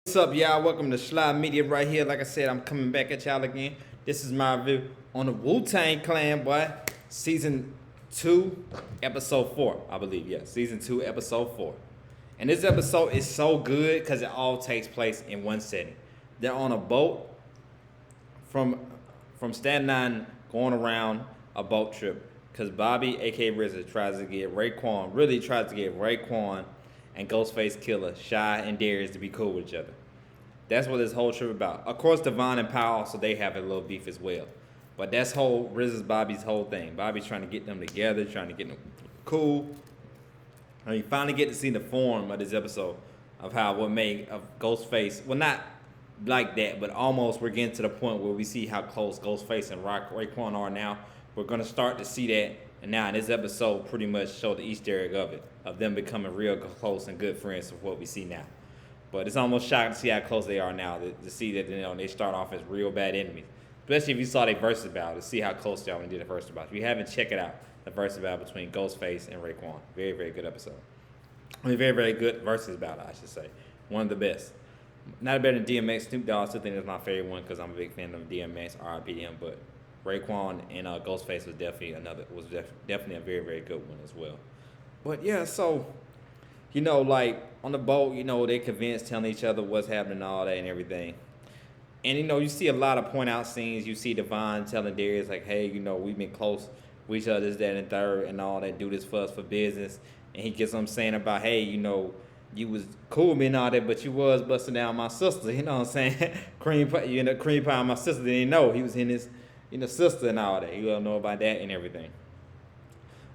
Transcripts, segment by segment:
What's up, y'all? Welcome to Slide Media right here. Like I said, I'm coming back at y'all again. This is my review on the Wu-Tang Clan, boy. Season 2, Episode 4, I believe. Yeah, Season 2, Episode 4. And this episode is so good because it all takes place in one setting. They're on a boat from Staten Island going around a boat trip because Bobby, aka RZA, tries to get Raekwon and Ghostface Killer, Shy and Darius to be cool with each other. That's what this whole trip about. Of course, Devon and Powell, so they have a little beef as well. But that's Bobby's whole thing. Bobby's trying to get them together, trying to get them cool. And you finally get to see the form of this episode of what made of Ghostface. Well, not like that, but almost we're getting to the point where we see how close Ghostface and Raekwon are now. We're going to start to see that. And now in this episode pretty much show the Easter egg of it, of them becoming real close and good friends of what we see now. But it's almost shocking to see how close they are now, to see that they start off as real bad enemies. Especially if you saw their versus battle, to see how close they are when they did the versus battle. If you haven't, check it out, the versus battle between Ghostface and Raekwon. Very, very good episode. I mean, very, very good versus battle, I should say. One of the best. Not better than DMX. Snoop Dogg, I still think that's my favorite one because I'm a big fan of DMX, RIP him. But Raekwon and Ghostface was definitely definitely a very, very good one as well. But yeah, so like on the boat, they convinced, telling each other what's happening and all that and everything. And you see a lot of point out scenes. You see Devon telling Darius like, hey, we've been close with each other, this, that, and third, and all that. Do this for us for business. And he gets what I'm saying about, hey, you was cool with me and all that, but you was busting down my sister. You know what I'm saying? cream pie on my sister. Didn't know he was in his sister and all that. You don't know about that and everything.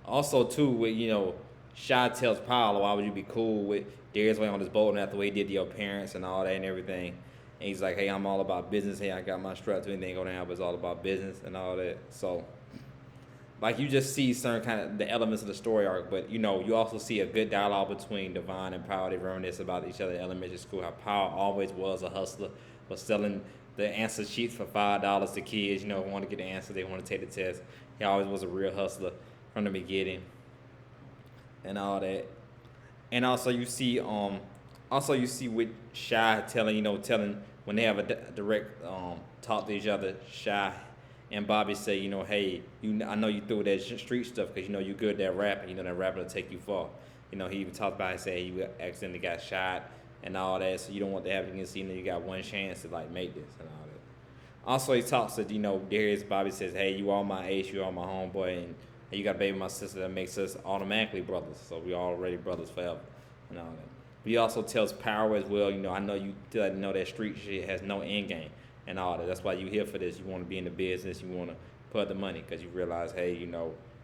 Also, too, with Shy tells Paolo, why would you be cool with Darius way on this boat and after the way he did to your parents and all that and everything. And he's like, hey, I'm all about business. Hey, I got my strap to anything going down, but it's all about business and all that. So, like, you just see certain kind of the elements of the story arc, but, you also see a good dialogue between Devon and Powell. They reminisce about each other in elementary school, how Powell always was a hustler, was selling the answer sheets for $5 to kids, want to get the answer, they want to take the test. He always was a real hustler from the beginning. And all that, and also you see with Shy telling when they have a direct talk to each other. Shy and Bobby say, hey, I know you threw that street stuff because you good at rapping. That rapping will take you far. He even talked about it, say you accidentally got shot and all that, so you don't want to happen against you got one chance to like make this and all that. Also, he talks to Darius. Bobby says, hey, you are my ace, you are my homeboy, and you got a baby with my sister that makes us automatically brothers. So we already brothers forever and all that. But he also tells Power as well, I know you know that street shit has no end game and all that. That's why you here for this. You want to be in the business. You want to put the money because you realize, hey,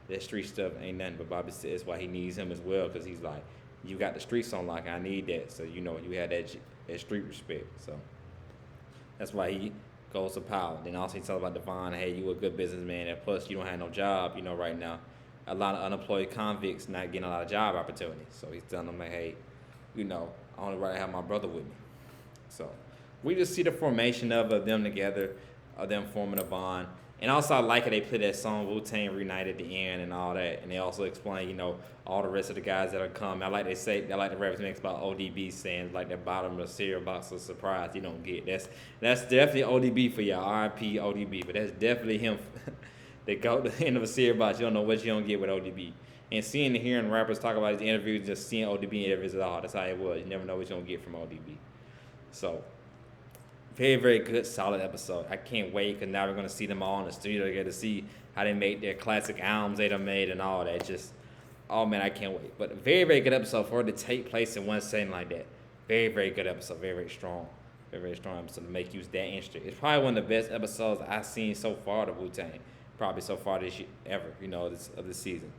that street stuff ain't nothing. But Bobby says why he needs him as well because he's like, you got the streets on lock. I need that. So, you had that street respect. So that's why he goes to Powell. Then also he talks about Devon, hey, you a good businessman, and plus you don't have no job, right now. A lot of unemployed convicts not getting a lot of job opportunities. So he's telling them like, hey, I only rather have my brother with me. So we just see the formation of them together, of them forming a bond. And also I like it, they play that song Wu-Tang Reunite at the end and all that. And they also explain, all the rest of the guys that are coming. I like the rappers makes about ODB saying like that bottom of the cereal box of surprise you don't get. That's definitely ODB for y'all. RIP ODB, but that's definitely him. They go to the end of a cereal box, you don't know what you don't get with ODB. And seeing and hearing rappers talk about his interviews, just seeing ODB interviews at all, that's how it was. You never know what you're gonna get from ODB. So very, very good, solid episode. I can't wait because now we're going to see them all in the studio together to see how they made their classic albums they done made and all that. Just, oh man, I can't wait. But a very, very good episode for it to take place in one setting like that. Very, very good episode. Very, very strong. Very, very strong episode to make you that interested. It's probably one of the best episodes I've seen so far of Wu-Tang. Probably so far this year, ever, of this season.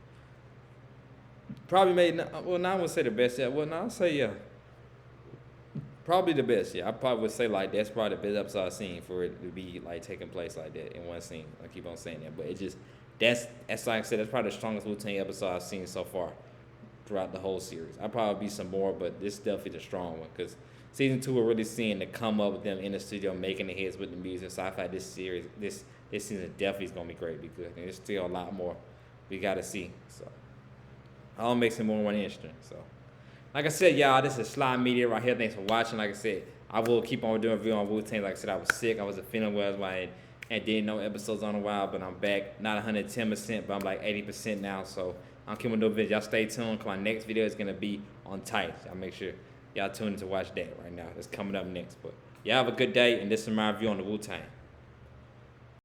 Probably made, well, now I would say the best yet. Well, now I'll say, yeah. Probably the best, yeah. I probably would say like that's probably the best episode I've seen for it to be like taking place like that in one scene. I keep on saying that, but it just that's like I said, that's probably the strongest Wu-Tang episode I've seen so far throughout the whole series. I'll probably be some more, but this is definitely the strong one because season 2 we're really seeing the come up with them in the studio making the hits with the music. So I feel like this season definitely is gonna be great because there's still a lot more we gotta see. So all makes it more interesting. So. Like I said, y'all, this is Slide Media right here. Thanks for watching. Like I said, I will keep on doing a review on Wu-Tang. Like I said, I was sick. I wasn't feeling well. That's why I did no episodes on a while, but I'm back. Not 110%, but I'm like 80% now. So I'm keeping doing videos. Y'all stay tuned, because my next video is going to be on tight. Y'all make sure y'all tune in to watch that right now. That's coming up next. But y'all have a good day, and this is my review on the Wu-Tang.